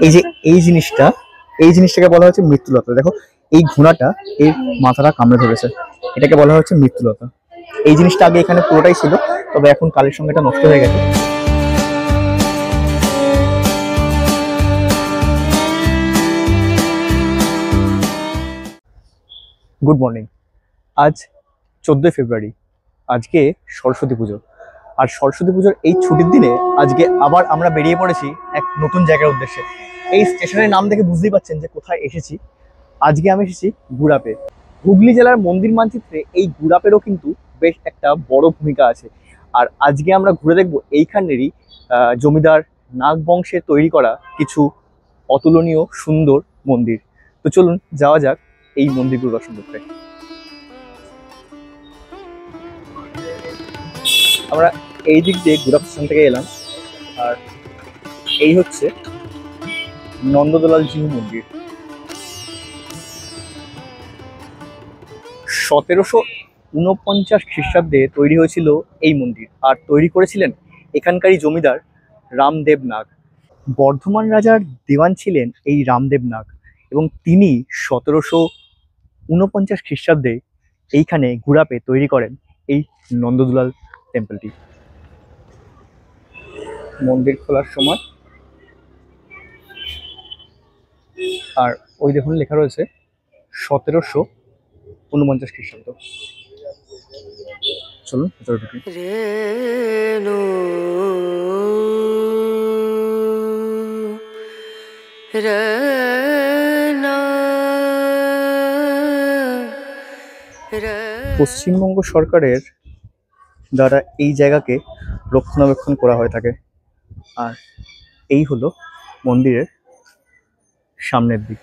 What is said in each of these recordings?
এই যে এই জিনিসটাকে বলা হচ্ছে মৃত্যুলতা। দেখো এই ঘোড়াটা এর মাথাটা কামড়ে ধরেছে, এটাকে বলা হচ্ছে মৃত্যুলতা। এই জিনিসটা আগে এখানে পুরোটাই ছিল, তবে এখন কালের সঙ্গে এটা নষ্ট হয়ে গেছে। Good morning. আজ 14 ফেব্রুয়ারি, আজকে সরস্বতী পুজো। আর সরস্বতী পুজোর এই ছুটির দিনে আজকে আবার আমরা বেরিয়ে পড়েছি এক নতুন জায়গার উদ্দেশ্যে। এই স্টেশনের নাম দেখে বুঝতেই পারছেন যে কোথায় এসেছি। আজকে আমি এসেছি গুড়াপে। হুগলি জেলার মন্দির মানচিত্রে এই গুড়াপেরও কিন্তু বেশ একটা বড় ভূমিকা আছে। আর আজকে আমরা ঘুরে দেখবো এইখানেরই জমিদার নাগ বংশের তৈরি করা কিছু অতুলনীয় সুন্দর মন্দির। তো চলুন যাওয়া যাক এই মন্দিরগুলো দর্শন করতে। আমরা এই দিক দিয়ে গুড়াপ স্টেশন থেকে এলাম, আর এই হচ্ছে নন্দদলাল জিউ মন্দির। 1749 খ্রিস্টাব্দে তৈরি হয়েছিল এই মন্দির, আর তৈরি করেছিলেন এখানকারই জমিদার রামদেব নাগ। বর্ধমান রাজার দেওয়ান ছিলেন এই রামদেব নাগ, এবং তিনি 1749 খ্রিস্টাব্দে এইখানে গুড়াপে তৈরি করেন এই নন্দদুলাল টেম্পলটি। মন্দির খোলার সময়, আর ওই দেখুন লেখা রয়েছে 1749 খ্রিস্টাব্দ। চলুন ভেতরে ঢুকি। পশ্চিমবঙ্গ সরকারের দ্বারা এই জায়গাকে রক্ষণাবেক্ষণ করা হয়ে থাকে। আর এই হলো মন্দিরের সামনের দিক।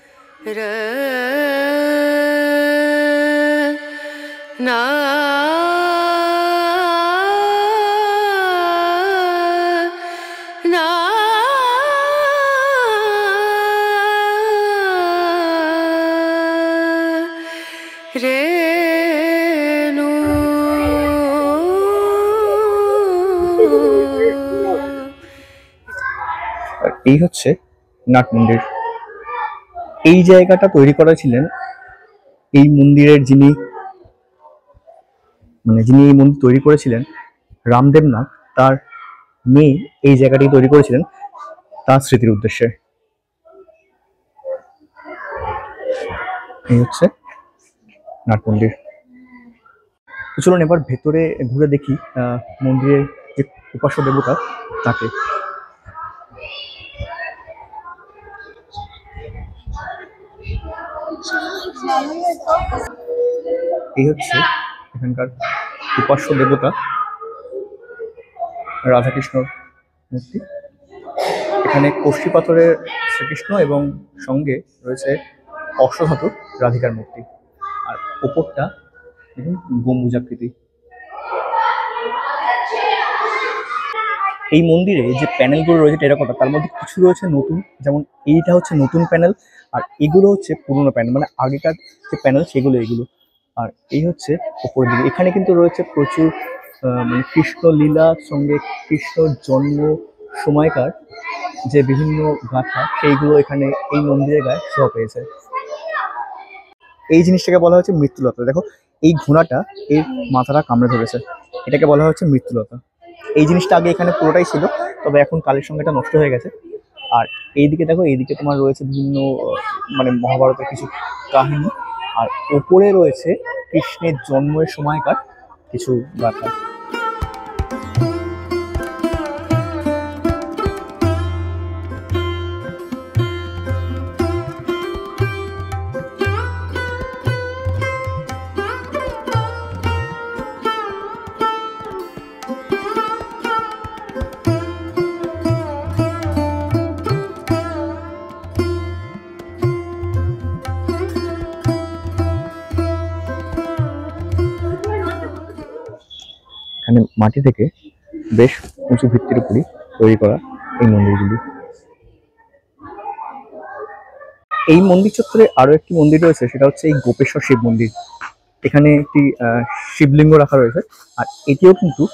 আর এই হচ্ছে নাট মন্দির। এই জায়গাটা তৈরি করেছিলেন এই মন্দিরের যিনি এই মন্দির তৈরি করেছিলেন রামদেব নাগ, তার মেয়ে এই জায়গাটি তৈরি করেছিলেন তার স্মৃতির উদ্দেশ্যে। এই হচ্ছে নাট মন্দির। চলুন এবার ভেতরে ঘুরে দেখি মন্দিরের যে উপাস্য দেবতা তাকে। এই হচ্ছে এখানকার উপাস্য দেবতা রাধাকৃষ্ণর মূর্তি। এখানে কষ্টি পাথরের শ্রীকৃষ্ণ এবং সঙ্গে রয়েছে অশ্বধাতুর রাধিকার মূর্তি, আর ওপরটা দেখুন গম্বুজাকৃতি। এই মন্দিরে যে প্যানেলগুলো রয়েছে টেরাকোটা, তার মধ্যে কিছু রয়েছে নতুন, যেমন এইটা হচ্ছে নতুন প্যানেল, আর এগুলো হচ্ছে পুরোনো প্যানেল, মানে আগেকার যে প্যানেল সেগুলো এগুলো। আর এই হচ্ছে ওপরের দিকে, এখানে কিন্তু রয়েছে প্রচুর কৃষ্ণ লীলার সঙ্গে কৃষ্ণর জন্ম সময়কার যে বিভিন্ন গাথা, সেইগুলো এখানে এই মন্দিরের গায়ে শোভা পেয়েছে। এই জিনিসটাকে বলা হচ্ছে মৃত্যুলতা। দেখো এই ঘোড়াটা এর মাথাটা কামড়ে ধরেছে, এটাকে বলা হচ্ছে মৃত্যুলতা। এই জিনিসটা আগে এখানে পুরোটাই ছিল, তবে এখন কালের সঙ্গে এটা নষ্ট হয়ে গেছে। আর এইদিকে দেখো, এইদিকে তোমার রয়েছে বিভিন্ন মহাভারতের কিছু কাহিনী, আর ওপরে রয়েছে কৃষ্ণের জন্মের সময়কার কিছু গাথা। এখানে মাটি থেকে বেশ উঁচু ভিত্তির উপরই তৈরি করা এই মন্দিরগুলি। এই মন্দির চত্বরে আরো একটি মন্দির রয়েছে, সেটা হচ্ছে এই গোপেশ্বর শিব মন্দির। এখানে একটি শিবলিঙ্গ রাখা রয়েছে, আর এটিও কিন্তু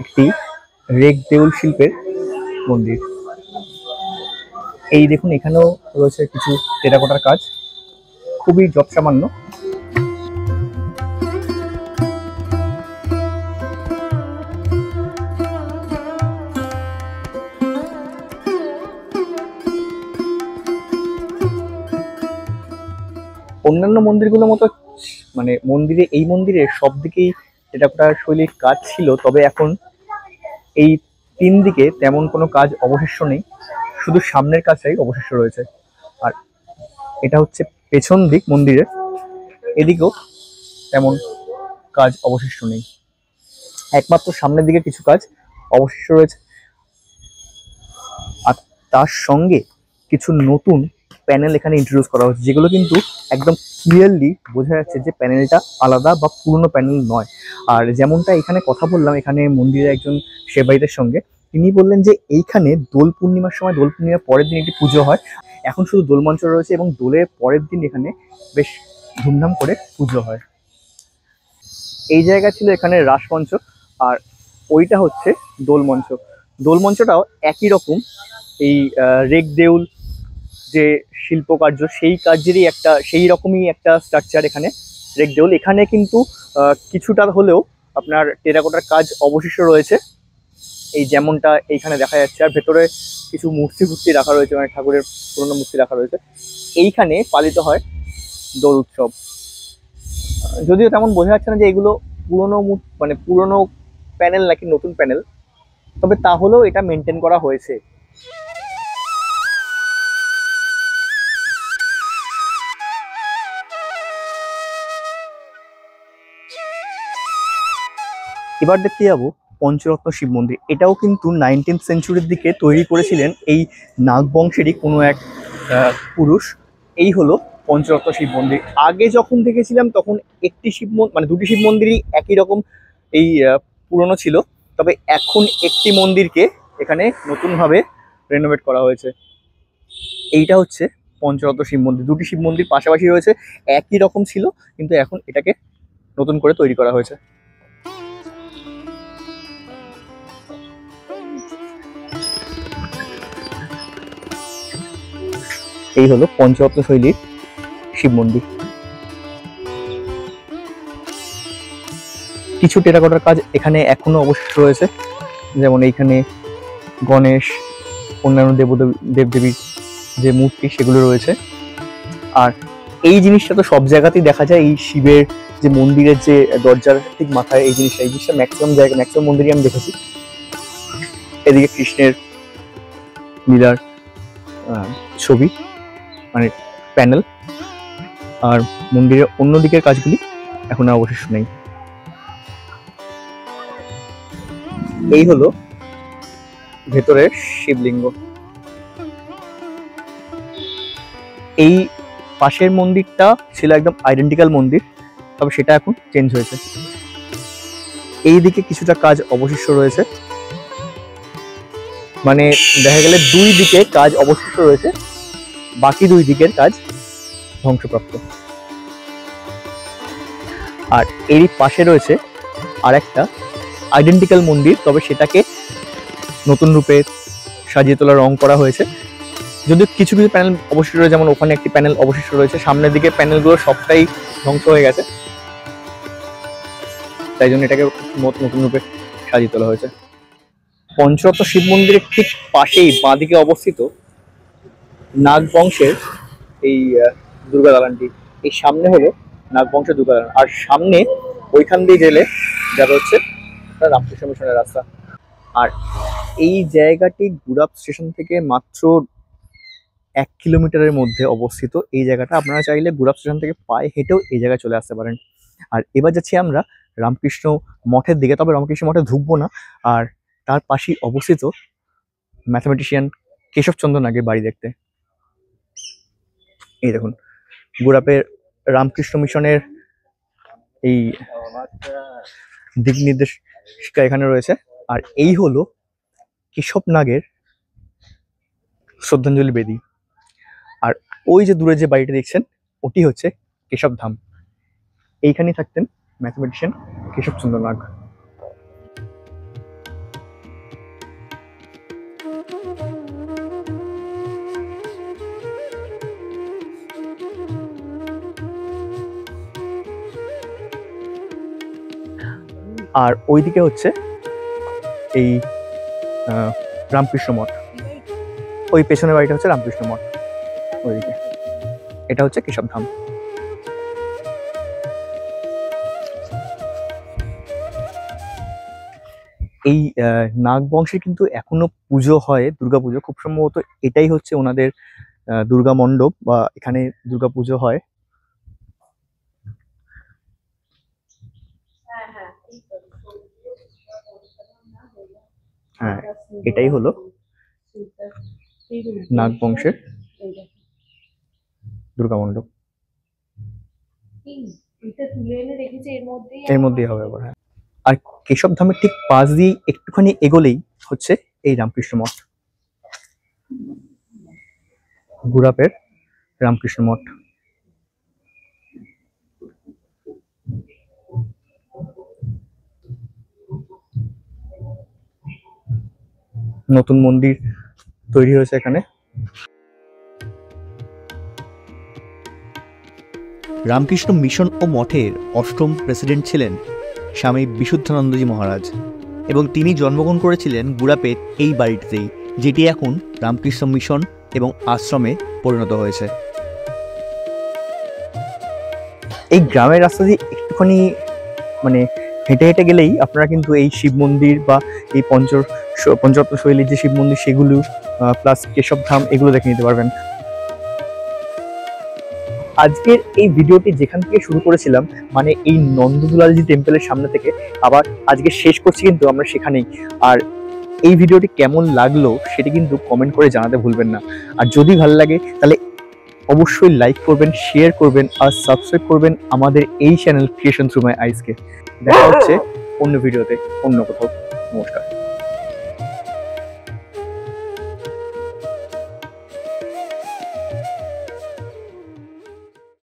একটি রেক দেউল শিল্পের মন্দির। এই দেখুন এখানেও রয়েছে কিছু টেরাকোটার কাজ, খুবই যৎসামান্য। অন্যান্য মন্দিরগুলোর মতো মানে এই মন্দিরে সব দিকেই টেরাকোটার শৈলীর কাজ ছিল, তবে এখন এই তিন দিকে তেমন কোনো কাজ অবশিষ্ট নেই, শুধু সামনের কাজটাই অবশিষ্ট রয়েছে। আর এটা হচ্ছে পেছন দিক মন্দিরের, এদিকেও তেমন কাজ অবশিষ্ট নেই, একমাত্র সামনের দিকে কিছু কাজ অবশিষ্ট রয়েছে। আর তার সঙ্গে কিছু নতুন প্যানেল এখানে ইন্ট্রোডিউস করা হচ্ছে, যেগুলো কিন্তু একদম ক্লিয়ারলি বোঝা যাচ্ছে যে প্যানেলটা আলাদা বা পুরনো প্যানেল নয়। আর যেমনটা এখানে কথা বললাম এখানে মন্দিরের একজন সেবাইতের সঙ্গে, তিনি বললেন যে এইখানে দোল পূর্ণিমার সময়, দোল পূর্ণিমার পরের দিন একটি পুজো হয়, এখন শুধু দোল মঞ্চ রয়েছে এবং দোলের পরের দিন এখানে বেশ ধুমধাম করে পুজো হয়। এই জায়গা ছিল এখানে রাসমঞ্চ, আর ওইটা হচ্ছে দোল মঞ্চ। দোল মঞ্চটাও একই রকম, এই রেক দেউল যে শিল্পকার্য সেই কার্যেরই একটা, সেই রকমই একটা স্ট্রাকচার এখানে রেক দেউল। এখানে কিন্তু কিছুটা হলেও আপনার টেরাকোটার কাজ অবশিষ্ট রয়েছে, এই যেমনটা এইখানে দেখা যাচ্ছে। আর ভেতরে কিছু মূর্তি রাখা রয়েছে, মানে ঠাকুরের পুরনো মূর্তি রাখা রয়েছে। এইখানে পালিত হয় দোল উৎসব। যদিও তেমন বোঝা যাচ্ছে না যে এগুলো পুরনো মানে পুরনো প্যানেল নাকি নতুন প্যানেল, তবে তাহলেও এটা মেনটেন করা হয়েছে। এবার দেখতে যাবো পঞ্চরত্ন শিব মন্দির। এটাও কিন্তু 19th সেঞ্চুরির দিকে তৈরি করেছিলেন এই নাগবংশেরই কোনো এক পুরুষ। এই হলো পঞ্চরত্ন শিব মন্দির। আগে যখন দেখেছিলাম তখন একটি মানে দুটি শিব মন্দিরই একই রকম এই পুরনো ছিল, তবে এখন একটি মন্দিরকে এখানে নতুনভাবে রেনোভেট করা হয়েছে। এইটা হচ্ছে পঞ্চরত্ন শিব মন্দির। দুটি শিব মন্দির পাশাপাশি রয়েছে, একই রকম ছিল, কিন্তু এখন এটাকে নতুন করে তৈরি করা হয়েছে। এই হলো পঞ্চরত্ন শৈলীর শিব মন্দির। কিছু টেরাকোটার কাজ এখানে এখনো অবশিষ্ট রয়েছে, যেমন এইখানে গণেশ, অন্যান্য দেবদেবীর যে মূর্তি সেগুলো রয়েছে। আর এই জিনিসটা তো সব জায়গাতেই দেখা যায়, এই শিবের যে মন্দিরের যে দরজার ঠিক মাথায় এই জিনিসটা ম্যাক্সিমাম মন্দিরে আমি দেখেছি। এদিকে কৃষ্ণের লীলার ছবি, মানে প্যানেল। আর মন্দিরের অন্য দিকের কাজগুলি এখন আর অবশিষ্ট নেই। এই হলো ভেতরের শিবলিঙ্গ। এই পাশের মন্দিরটা ছিল একদম আইডেন্টিক্যাল মন্দির, তবে সেটা এখন চেঞ্জ হয়েছে। এই দিকে কিছুটা কাজ অবশিষ্ট রয়েছে, মানে দেখা গেলে দুই দিকে কাজ অবশিষ্ট রয়েছে, বাকি দুই দিকের কাজ ধ্বংসপ্রাপ্ত। আর এরই পাশে রয়েছে আর একটা আইডেন্টিক্যাল মন্দির, তবে সেটাকে নতুন রূপে সাজিয়ে তোলা, রং করা হয়েছে। যদিও কিছু কিছু প্যানেল অবশিষ্ট রয়েছে, যেমন ওখানে একটি প্যানেল অবশিষ্ট রয়েছে। সামনের দিকে প্যানেলগুলো সবটাই ধ্বংস হয়ে গেছে, তাই জন্য এটাকে নতুন রূপে সাজিয়ে তোলা হয়েছে। পঞ্চরত্ন শিব মন্দিরের ঠিক পাশেই বাঁদিকে অবস্থিত নাগবংশের এই দুর্গা দালানটি। এই সামনে হলো নাগবংশের দুর্গা দালান, আর সামনে ওইখান দিয়ে গেলে যাবে হচ্ছে রামকৃষ্ণ মিশনের রাস্তা। আর এই জায়গাটি গুড়াপ স্টেশন থেকে মাত্র 1 কিলোমিটারের মধ্যে অবস্থিত। এই জায়গাটা আপনারা চাইলে গুড়াপ স্টেশন থেকে পায়ে হেঁটেও এই জায়গায় চলে আসতে পারেন। আর এবার যাচ্ছি আমরা রামকৃষ্ণ মঠের দিকে, তবে রামকৃষ্ণ মঠে ঢুকবো না। আর তার পাশেই অবস্থিত ম্যাথমেটিশিয়ান কেশবচন্দ্র নাগের বাড়ি দেখতে। এই দেখুন গুড়াপের রামকৃষ্ণ মিশনের এই দিক নির্দেশিকা এখানে রয়েছে। আর এই হলো কেশব নাগের শ্রদ্ধাঞ্জলি বেদী। আর ওই যে দূরে যে বাড়িটা দেখছেন ওটি হচ্ছে কেশব ধাম। এইখানেই থাকতেন ম্যাথমেটিশিয়ান কেশবচন্দ্র নাগ। আর ওইদিকে হচ্ছে এই রামকৃষ্ণ মঠ, ওই পেছনের বাড়িটা হচ্ছে রামকৃষ্ণ মঠ, ওইদিকে এটা হচ্ছে কেশবধাম। এই নাগ বংশে কিন্তু এখনো পুজো হয়, দুর্গাপুজো, খুব সম্ভবত এটাই হচ্ছে ওনাদের দুর্গা মণ্ডপ বা এখানে দুর্গা পুজো হয়। হ্যাঁ, এটাই হলো নাগ বংশের দুর্গা মণ্ডপ, এর মধ্যেই হবে আবার। হ্যাঁ, আর কেশবধামের ঠিক পাশ দিয়ে একটুখানি এগোলেই হচ্ছে এই রামকৃষ্ণ মঠ, গুড়াপের রামকৃষ্ণ মঠ। নতুন মন্দির তৈরি হয়েছে এখানে। রামকৃষ্ণ মিশন ও মঠের অষ্টম প্রেসিডেন্ট ছিলেন স্বামী বিশুদ্ধানন্দজি মহারাজ এবং তিনি জন্মগ্রহণ করেছিলেন গুড়াপেট এই বাড়িটিতেই, যেটি এখন রামকৃষ্ণ মিশন এবং আশ্রমে পরিণত হয়েছে। এই গ্রামের রাস্তা দিয়ে একটুখানি মানে হেঁটে হেঁটে গেলেই আপনারা কিন্তু এই শিব মন্দির বা এই পঞ্চরত্ন শৈলীর যে শিব মন্দির সেগুলো প্লাস কেশবধাম এগুলো দেখে নিতে পারবেন। আজকের এই ভিডিওটি যেখান থেকে শুরু করেছিলাম, মানে এই নন্দদুলালজি টেম্পলের সামনে থেকে, আবার আজকে শেষ করছি কিন্তু আমরা সেখানেই। আর এই ভিডিওটি কেমন লাগলো সেটি কিন্তু কমেন্ট করে জানাতে ভুলবেন না। আর যদি ভালো লাগে তাহলে অবশ্যই লাইক করবেন, শেয়ার করবেন আর সাবস্ক্রাইব করবেন আমাদের এই চ্যানেল ক্রিয়েশন থ্রু মাই আইসকে। দেখা হচ্ছে অন্য ভিডিওতে, অন্য কোথাও। নমস্কার।